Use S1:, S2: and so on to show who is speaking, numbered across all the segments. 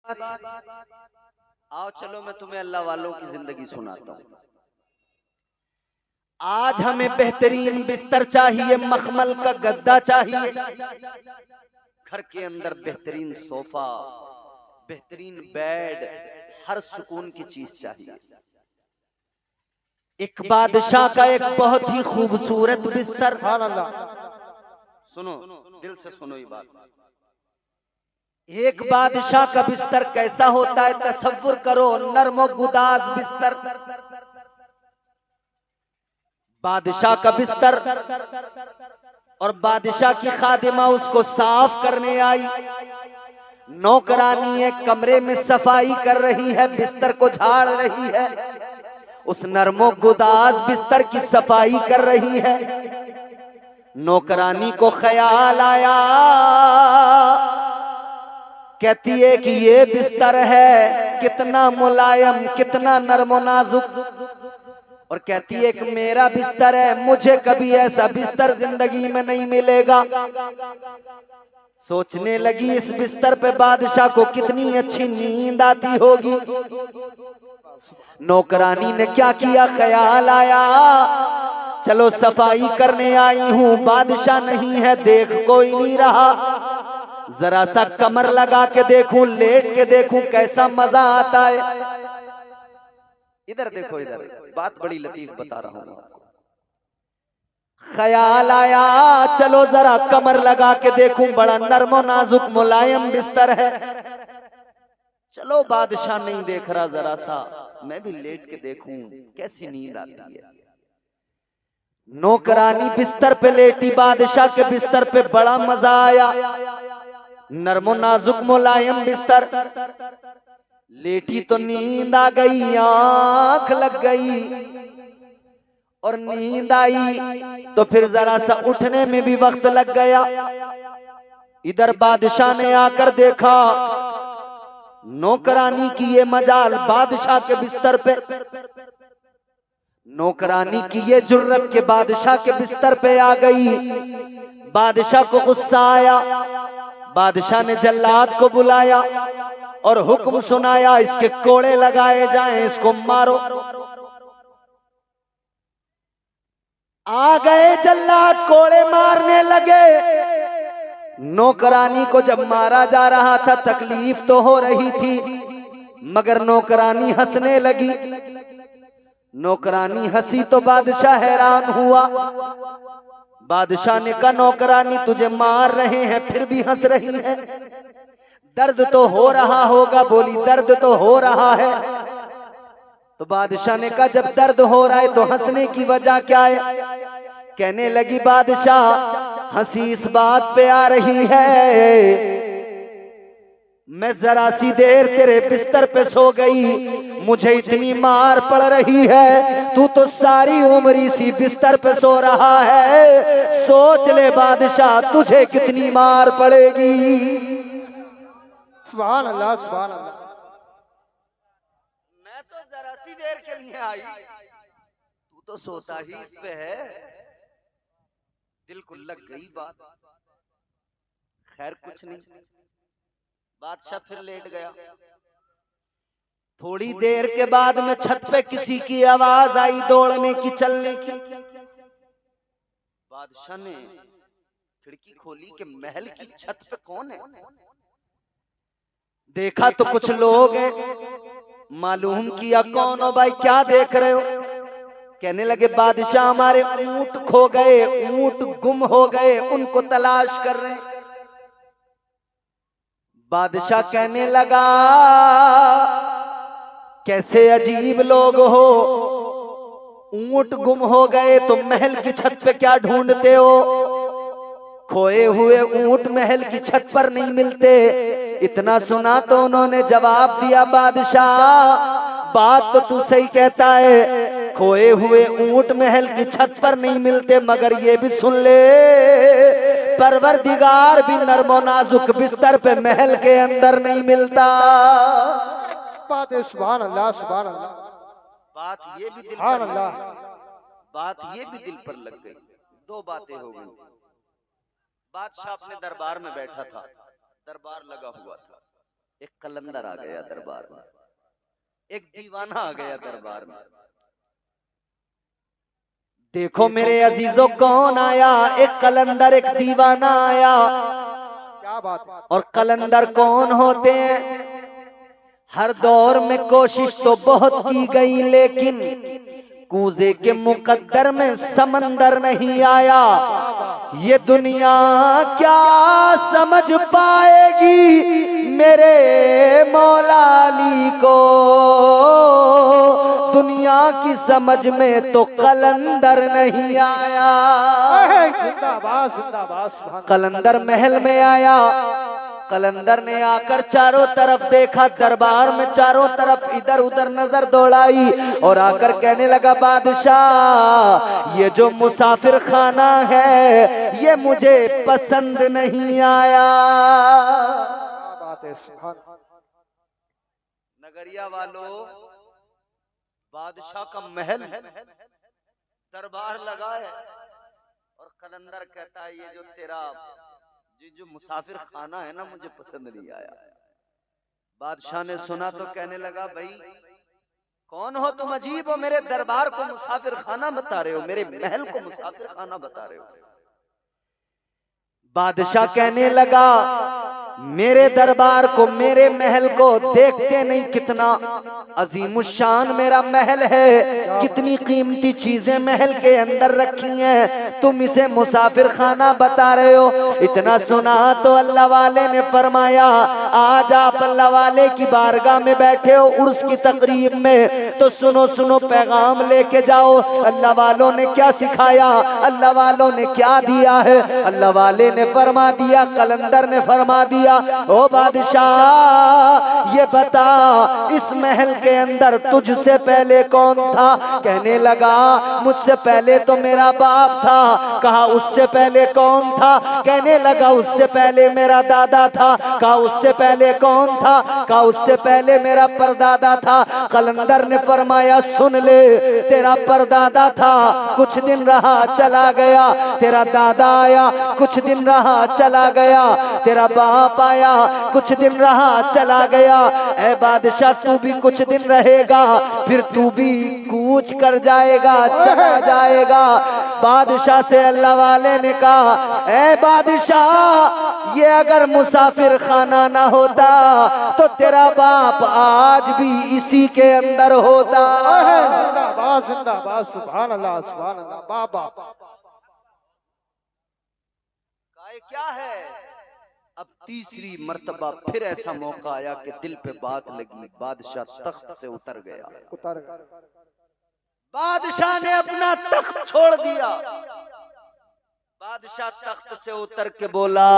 S1: आओ चलो मैं तुम्हें अल्लाह वालों की जिंदगी सुनाता हूँ। आज हमें बेहतरीन बिस्तर चाहिए, मखमल का गद्दा चाहिए, घर के अंदर बेहतरीन सोफा, बेहतरीन बेड, हर सुकून की चीज चाहिए। एक बादशाह का एक बहुत ही खूबसूरत बिस्तर, सुनो दिल से सुनो ये बात। एक बादशाह का बिस्तर कैसा होता है तसव्वुर करो, नर्मो गुदाज बिस्तर। बादशाह का बिस्तर और बादशाह की खादिमा उसको साफ करने आई। नौकरानी एक कमरे में सफाई कर रही है, बिस्तर को झाड़ रही है, उस नर्मो गुदाज बिस्तर की सफाई कर रही है। नौकरानी को ख्याल आया, कहती है कि ये बिस्तर है कितना मुलायम, कितना नर्मो नाजुक, और कहती है कि मेरा बिस्तर है, मुझे कभी ऐसा बिस्तर जिंदगी में नहीं मिलेगा। सोचने लगी इस बिस्तर पे बादशाह को कितनी अच्छी नींद आती होगी। नौकरानी ने क्या किया, ख्याल आया चलो सफाई करने आई हूँ, बादशाह नहीं है, देख कोई नहीं रहा, जरा सा कमर लगा के देखूं, लेट के देखूं कैसा मजा आता है। इधर देखो, इधर बात बड़ी लतीफ बता रहा हूं। ख्याल आया चलो जरा कमर लगा के देखूं, बड़ा नर्मो नाजुक मुलायम बिस्तर है। चलो बादशाह नहीं देख रहा, जरा सा मैं भी लेट के देखूं कैसी नींद आती है। नौकरानी बिस्तर पे लेटी, बादशाह के बिस्तर पे बड़ा मजा आया, नर्मो नाजुक मुलायम बिस्तर। लेटी तो नींद आ गई, आंख लग गई, और नींद आई तो फिर जरा सा उठने में भी वक्त लग गया। इधर बादशाह ने आकर देखा नौकरानी की ये मजाल बादशाह के बिस्तर पे, नौकरानी की ये जुर्रत के बादशाह के बिस्तर पे आ गई। बादशाह को गुस्सा आया, बादशाह ने जल्लाद को बुलाया और हुक्म सुनाया इसके कोड़े लगाए जाएं, इसको मारो। आ गए जल्लाद, कोड़े मारने लगे। नौकरानी को जब मारा जा रहा था तकलीफ तो हो रही थी, मगर नौकरानी हंसने लगी। नौकरानी हंसी तो बादशाह हैरान हुआ। बादशाह ने कहा नौकरानी तुझे मार रहे हैं फिर भी हंस रही है, दर्द तो हो रहा होगा। बोली दर्द तो हो रहा है। तो बादशाह ने कहा जब दर्द हो रहा है तो हंसने की वजह क्या है? कहने लगी बादशाह हंसी इस बात पे आ रही है, मैं जरा सी देर तेरे बिस्तर पे सो गई, मुझे इतनी मार पड़ रही है, तू तो सारी उम्र इसी बिस्तर पे सो रहा है, सोच ले बादशाह तुझे कितनी मार पड़ेगी।
S2: सुभान अल्लाह, सुभान अल्लाह।
S1: मैं तो जरा सी देर के लिए आई, तू तो सोता ही इस पे है। दिल को लग गई बात, खैर कुछ नहीं, बादशाह फिर लेट गया। थोड़ी देर के बाद में छत पे किसी की आवाज आई, दौड़ने की, चलने की। बादशाह ने खिड़की खोली कि महल की छत पे कौन है। देखा तो कुछ लोग हैं, मालूम किया कौन हो भाई, क्या देख रहे हो? कहने लगे बादशाह हमारे ऊंट खो गए, ऊंट गुम हो गए, उनको तलाश कर रहे हैं। बादशाह कहने लगा कैसे अजीब लोग हो, ऊंट गुम हो गए तो महल की छत पे क्या ढूंढते हो? खोए हुए ऊंट महल की छत पर नहीं मिलते। इतना सुना तो उन्होंने जवाब दिया बादशाह बात तो तू सही कहता है, खोए हुए ऊंट महल की छत पर नहीं मिलते, मगर ये भी सुन ले परवरदिगार भी नर्मो नाजुक बिस्तर पे महल के अंदर नहीं मिलता।
S2: बात है, सुभान अल्लाह, सुभान अल्लाह।
S1: बात ये भी दिल
S2: सुभान
S1: पर
S2: अल्लाह,
S1: बात ये भी दिल पर लग गई। दो बातें हो गई। बादशाह अपने दरबार में बैठा था, दरबार लगा हुआ था। एक कलंदर आ गया दरबार में, एक दीवाना आ गया दरबार में। देखो मेरे अजीजों कौन आया, एक कलंदर एक दीवाना आया।
S2: क्या बात है।
S1: और कलंदर कौन होते हैं? हर दौर में कोशिश तो बहुत की गई, लेकिन कूजे के मुकद्दर में समंदर नहीं आया। ये दुनिया क्या समझ पाएगी मेरे मौला अली को, दुनिया की समझ में तो कलंदर नहीं आया।
S2: जिंदाबाद जिंदाबाद सुभान।
S1: कलंदर महल में आया। कलंदर ने आकर चारों तरफ देखा, दरबार में चारों तरफ इधर उधर नजर दौड़ाई और आकर कहने लगा, बादशाह ये जो मुसाफिर खाना है ये मुझे पसंद नहीं आया।
S2: क्या बात है सुभान।
S1: नगरिया वालों, बादशाह का महल दरबार लगा है और कलंदर कहता है ये जो तेरा जो मुसाफिर खाना है ना मुझे पसंद नहीं आया। बादशाह ने सुना तो कहने लगा, भाई कौन हो तुम? अजीब हो, मेरे दरबार को मुसाफिर खाना बता रहे हो, मेरे महल को मुसाफिर खाना बता रहे हो। बादशाह कहने लगा, मेरे दरबार को मेरे महल को देखते नहीं कितना अजीमुशान मेरा महल है, कितनी कीमती चीजें महल के अंदर रखी हैं, तुम इसे मुसाफिर खाना बता रहे हो। इतना सुना तो अल्लाह वाले ने फरमाया, आज आप अल्लाह वाले की बारगाह में बैठे हो उर्स की तकरीब में, तो सुनो सुनो पैगाम लेके जाओ। अल्लाह वालों ने क्या सिखाया, अल्लाह वालों ने क्या दिया है? अल्लाह वाले ने फरमा दिया, कलंदर ने फरमा दिया, ओ बादशाह ये बता इस महल के अंदर तुझसे पहले कौन था? कहने लगा, मुझसे पहले तो मेरा बाप था। कहा उससे पहले कौन था? कहने लगा, उससे पहले मेरा दादा था। कहा उससे पहले कौन था? कहा उससे पहले मेरा परदादा था। कलंदर ने फरमाया, सुन ले, तेरा परदादा था, कुछ दिन रहा चला गया, तेरा दादा आया, कुछ दिन रहा चला गया, तेरा बाप आया, कुछ दिन रहा चला गया। ऐ बादशाह तू भी कुछ दिन रहेगा, फिर तू भी कूच कर जाएगा, चला जाएगा। बादशाह से अल्लाह वाले ने कहा, ऐ बादशाह ये अगर मुसाफिर खाना ना होता तो तेरा बाप आज भी इसी के अंदर होता।
S2: जिंदाबाद जिंदाबाद सुभान अल्लाह सुभान अल्लाह। बाबा
S1: क्या है? अब तीसरी मर्तबा फिर ऐसा मौका आया कि दिल पे बात लगी, बादशाह तख्त से उतर गया।
S2: उतर गया।
S1: बादशाह ने अपना तख्त छोड़ दिया। बादशाह तख्त से उतर के बोला,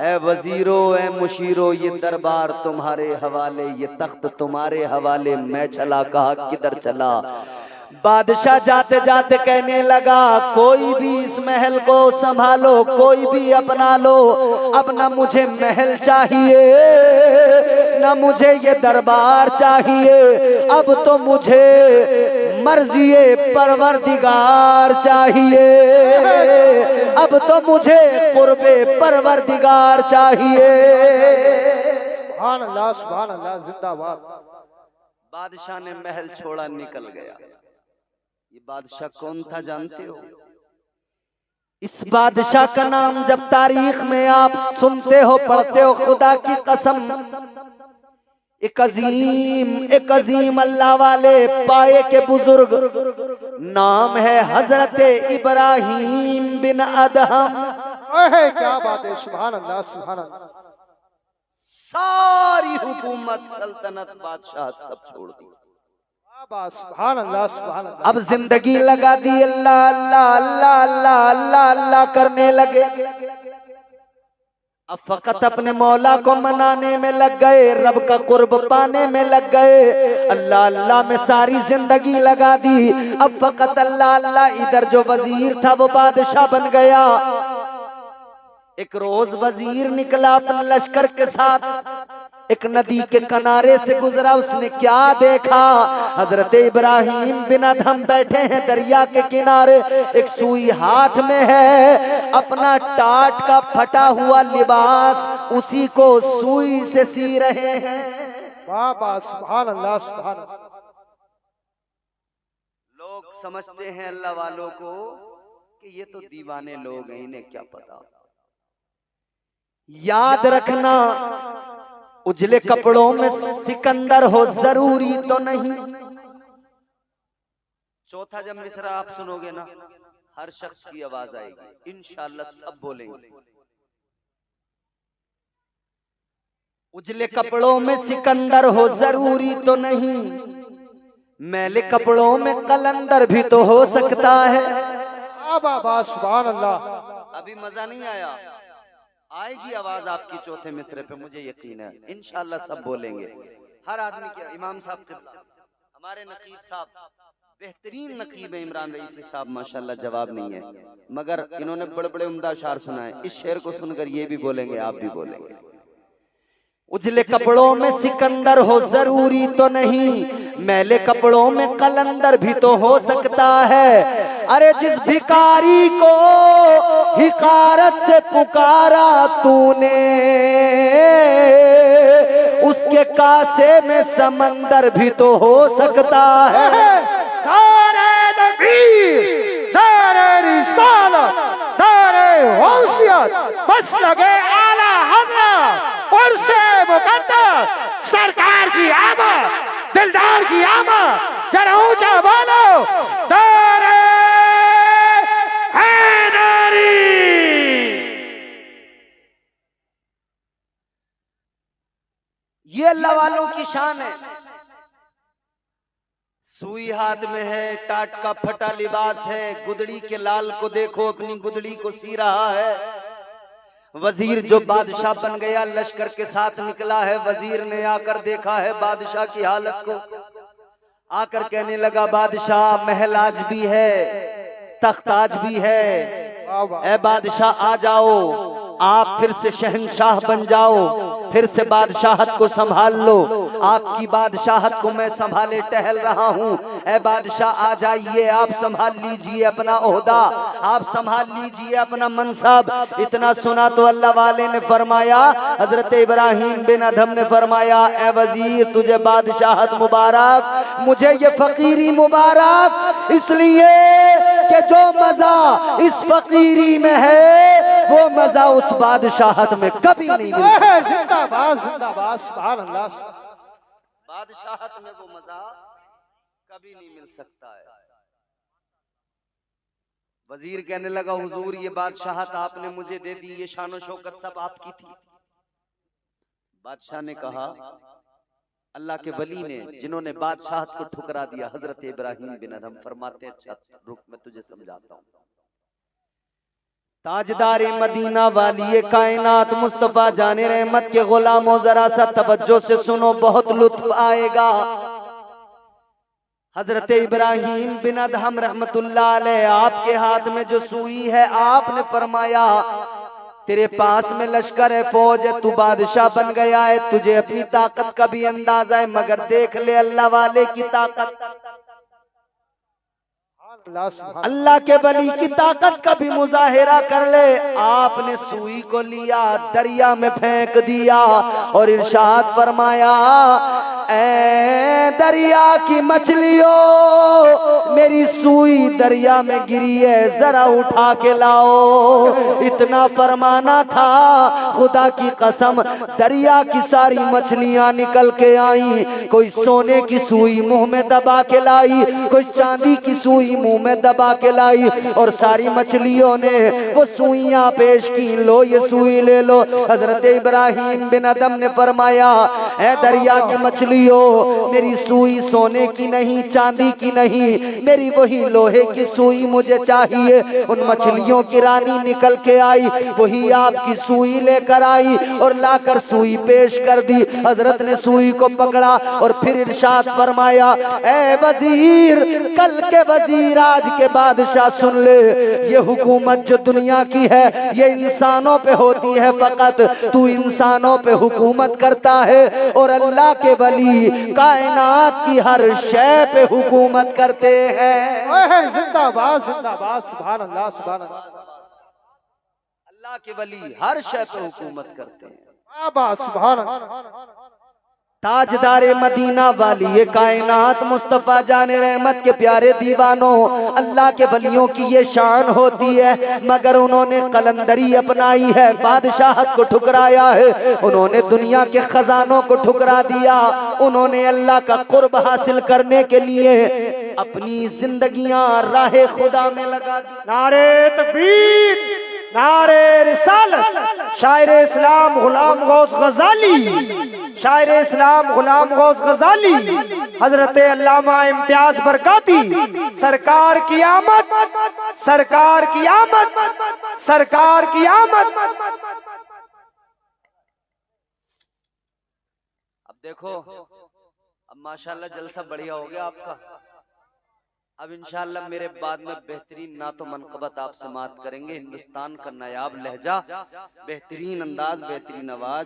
S1: ए वजीरो, ए मुशीरो, ये दरबार तुम्हारे हवाले, ये तख्त तुम्हारे हवाले, मैं चला। कहा किधर चला? बादशाह जाते जाते कहने लगा, कोई भी इस महल को संभालो, कोई भी अपना लो। अब ना मुझे महल चाहिए, ना मुझे ये दरबार चाहिए, अब तो मुझे मर्ज़ी परवरदिगार चाहिए, अब तो मुझे कुर्बे परवरदिगार चाहिए।
S2: सुभान अल्लाह सुभान अल्लाह जिंदाबाद।
S1: बादशाह ने महल छोड़ा, निकल गया। ये बादशाह कौन था जानते हो? इस बादशाह का नाम जब तारीख में आप सुनते हो, पढ़ते हो, खुदा की कसम एक अजीम अल्लाह वाले पाए के बुजुर्ग, नाम है हजरत इब्राहिम बिन अदहम।
S2: क्या बात है सुभान अल्लाह सुभान अल्लाह।
S1: सारी हुकूमत, सल्तनत, बादशाह सब छोड़ दी।
S2: सुभान अल्लाह सुभान अल्लाह।
S1: अब जिंदगी लगा दी अल्लाह अल्लाह अल्लाह अल्लाह अल्लाह अल्लाह करने लगे। अब फकत अपने मौला को मनाने में लग गए, रब का कुर्ब पाने में लग गए। अल्लाह अल्लाह में सारी जिंदगी लगा दी। अब फकत अल्लाह अल्लाह। इधर जो वजीर था वो बादशाह बन गया। एक रोज वजीर निकला अपने लश्कर के साथ, एक नदी के किनारे से गुजरा। उसने क्या देखा? हजरत इब्राहिम बिन अदहम बैठे हैं दरिया के किनारे, एक सुई हाथ में है, अपना टाट का फटा हुआ लिबास उसी को सुई से सी रहे हैं।
S2: वाह वाह, सुभान अल्लाह, सुभान अल्लाह।
S1: लोग समझते हैं अल्लाह वालों को कि ये तो दीवाने लोग हैं, इन्हें क्या पता। याद रखना, उजले कपड़ों में सिकंदर हो जरूरी तो नहीं। चौथा जब मिसरा आप सुनोगे ना, हर शख्स की आवाज आएगी, इंशाअल्लाह सब बोलेंगे। उजले कपड़ों में सिकंदर हो जरूरी तो नहीं, मैले कपड़ों में कलंदर भी तो हो सकता है।
S2: वाह वाह, सुभान अल्लाह।
S1: अभी मजा नहीं आया, आएगी आवाज आपकी चौथे मिसरे पे, मुझे यकीन है इंशाअल्लाह सब बोलेंगे। हर आदमी के इमाम साहब के, हमारे नकीब साहब बेहतरीन नकीब है इमरान रईसी साहब, माशाअल्लाह जवाब नहीं है, मगर इन्होंने बड़े बड़े उम्दा शार सुनाए। इस शेर को सुनकर ये भी बोलेंगे, आप भी बोलेंगे। उजले कपड़ों में सिकंदर हो जरूरी तो नहीं, मैले कपड़ों में कलंदर भी तो हो सकता है। अरे जिस भिखारी को हिकारत से पुकारा तूने, उसके कासे में समंदर भी तो हो सकता है।
S2: दारे नबी, दारे रिसालत, दारे होशियत, बस लगे आला हज़रत और से मुकद्दर सरकार की आमद, दिलदार की आमद, जरा ऊंचा बोलो, दारे हैदरी।
S1: ये अल्लाह वालों की शान है। सुई हाथ में है, टाट का फटा लिबास है, गुदड़ी के लाल को देखो, अपनी गुदड़ी को सी रहा है। वजीर जो बादशाह बन गया, लश्कर के साथ निकला है। वजीर ने आकर देखा है बादशाह की हालत को, आकर कहने लगा बादशाह महल आज भी है, तख्त आज भी है, ए बादशाह आ जाओ, आप फिर से शहंशाह बन जाओ, फिर से बादशाहत को संभाल लो। आपकी बादशाहत को मैं संभाले टहल रहा हूँ। ए बादशाह आ जाइए, आप संभाल लीजिए अपना ओहदा, आप संभाल लीजिए अपना मनसब। इतना सुना तो अल्लाह वाले ने फरमाया, हजरत इब्राहिम बिन अदहम ने फरमाया, ए वजीर तुझे बादशाहत मुबारक, मुझे ये फकीरी मुबारक, इसलिए कि जो मजा इस फकीरी में है वो मजा उस बादशाहत में कभी नहीं मिल सकता।
S2: जिंदाबाद जिंदाबाद, सुभान अल्लाह।
S1: बादशाहत में वो मजा कभी नहीं मिल सकता है। वजीर कहने लगा हुजूर ये बादशाहत आपने मुझे दे दी, ये शान शौकत सब आपकी थी। बादशाह ने कहा, अल्लाह के वली ने जिन्होंने बादशाहत को ठुकरा दिया, हजरत इब्राहिम बिन अदहम फरमाते, अच्छा रुक मैं तुझे समझाता हूँ। ताजदारे मदीना वाली कायनात मुस्तफा जाने रहमत के गुलामों, जरा सा तवज्जो से सुनो, बहुत लुत्फ आएगा। हजरत इब्राहिम बिन अदहम रहमतुल्लाह अलैह, आपके हाथ में जो सुई है, आपने फरमाया तेरे पास में लश्कर है, फौज है, तू बादशाह बन गया है, तुझे अपनी ताकत का भी अंदाजा है, मगर देख ले अल्लाह वाले की ताकत, अल्लाह के वली की ताकत का भी मुजाहिरा कर ले। आपने सुई को लिया, दरिया में फेंक दिया और इरशाद फरमाया, ऐ दरिया की मछलियों, मेरी सुई दरिया में गिरी है, जरा उठा के लाओ। इतना फरमाना था, खुदा की कसम दरिया की सारी मछलियां निकल के आई। कोई सोने की सुई मुंह में दबा के लाई, कोई चांदी की सुई मुंह में दबा के लाई, और सारी मछलियों ने वो सुइयां पेश की, लो ये सुई ले लो। हजरत इब्राहिम बिन अदहम ने फरमाया, ऐ दरिया की मछलियों, मेरी सुई सोने की नहीं, चांदी की नहीं, मेरी वही लोहे की सुई मुझे चाहिए। उन मछलियों की रानी निकल के आई, वही आपकी सुई लेकर आई और लाकर सुई पेश कर दी। हजरत ने सुई को पकड़ा और फिर इरशाद फरमाया, ऐ वजीर, कल के वजीर आज के बादशाह सुन ले, ये हुकूमत जो दुनिया की है ये इंसानों पे होती है, फकत तू इंसानों पे हुकूमत करता है, और अल्लाह के वली कायनात की हर शय पे हुकूमत करते हैं।
S2: जिंदाबाद जिंदाबाद, सुभान अल्लाह, सुभान अल्लाह।
S1: अल्लाह के वली हर शय पे हुकूमत करते हैं।
S2: बाबा सुभान अल्लाह।
S1: ताजदारे मदीना वाली ये कायनात मुस्तफा जाने रहमत के प्यारे दीवानों, अल्लाह के वलियों की ये शान होती है, मगर उन्होंने कलंदरी अपनाई है, बादशाहत को ठुकराया है, उन्होंने दुनिया के खजानों को ठुकरा दिया, उन्होंने अल्लाह का कुर्ब हासिल करने के लिए अपनी जिंदगियां राह खुदा में लगा दी।
S3: नारे तकबीर, नारे रिसालत। शायर इस्लाम गुलाम गौस गजाली, शायर इस्लाम गुलाम गौस गजाली, हजरत अल्लामा इम्तियाज बरकाती, सरकार की आमद, सरकार की आमद, सरकार की आमद।
S1: अब देखो, अब माशाल्लाह जलसा बढ़िया हो गया आपका। अब इंशाल्लाह मेरे बाद में बेहतरीन नातो मनक़बत आप समाअत करेंगे। हिंदुस्तान का नायाब लहजा, बेहतरीन अंदाज, बेहतरीन आवाज,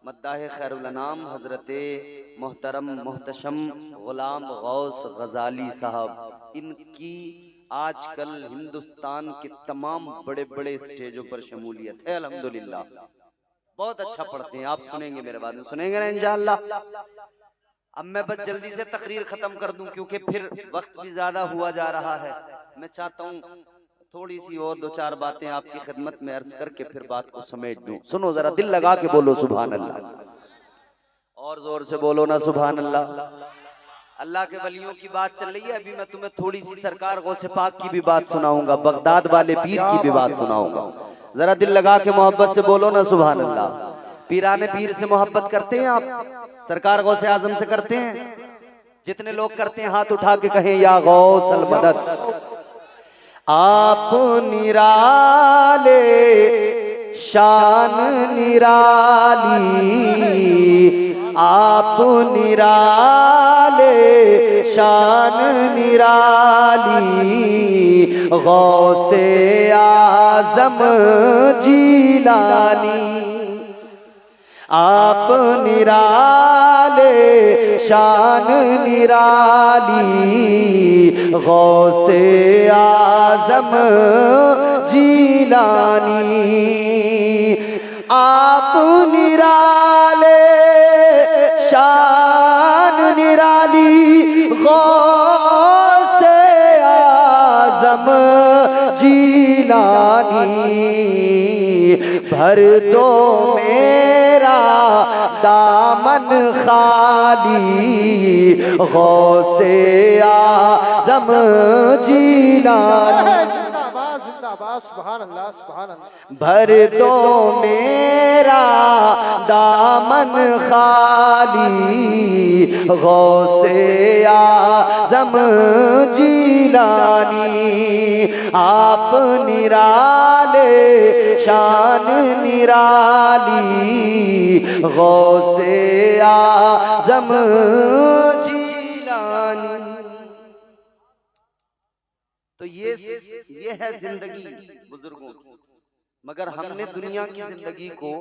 S1: मद्दाह खैरुल अनाम हजरत मोहतरम मोहतशम गुलाम गौस गजाली साहब, इनकी आजकल हिंदुस्तान के तमाम बड़े बड़े स्टेजों पर शमूलियत है अल्हम्दुलिल्लाह। बहुत अच्छा पढ़ते हैं, आप सुनेंगे मेरे बाद में, सुनेंगे ना इंशाअल्लाह। अब मैं बस जल्दी से तकरीर खत्म कर दूं क्योंकि फिर वक्त भी ज्यादा हुआ जा रहा है। मैं चाहता हूं थोड़ी सी और दो चार बातें आपकी खिदमत में अर्ज करके फिर बात को समेट दूं। सुनो जरा, दिल लगा के बोलो सुभान अल्लाह, और जोर से बोलो ना सुभान अल्लाह। अल्लाह के वलियों की बात चल रही है, अभी मैं तुम्हें थोड़ी सी सरकार गौसे पाक की भी बात सुनाऊंगा, बगदाद वाले पीर की भी बात सुनाऊंगा। जरा दिल लगा के मोहब्बत से बोलो ना सुभान अल्लाह। पीराने पीर से मोहब्बत करते हैं आप? सरकार गौसे आजम से करते हैं? जितने लोग करते हैं हाथ उठा के कहें या गौस अल मदद। आप निराले शान निराली, आप निराले शान निराली, गौसे आजम जीलानी। आप निराले शान निराली, गौसे आजम जीलानी। आप निराले शान निराली, गौसे आजम जीलानी। भर दो मेरा दामन खाली, गौसे आजम जीलानी।
S2: जिंदाबाद जिंदाबाद सुभान अल्लाह सुभान अल्लाह।
S1: भर दो मेरा दामन खाली, गौसे आजम जीलानी। आप निराले शान निराली, गौसे आजम जीलानी। तो ये है जिंदगी बुजुर्गों की, मगर हमने दुनिया की जिंदगी को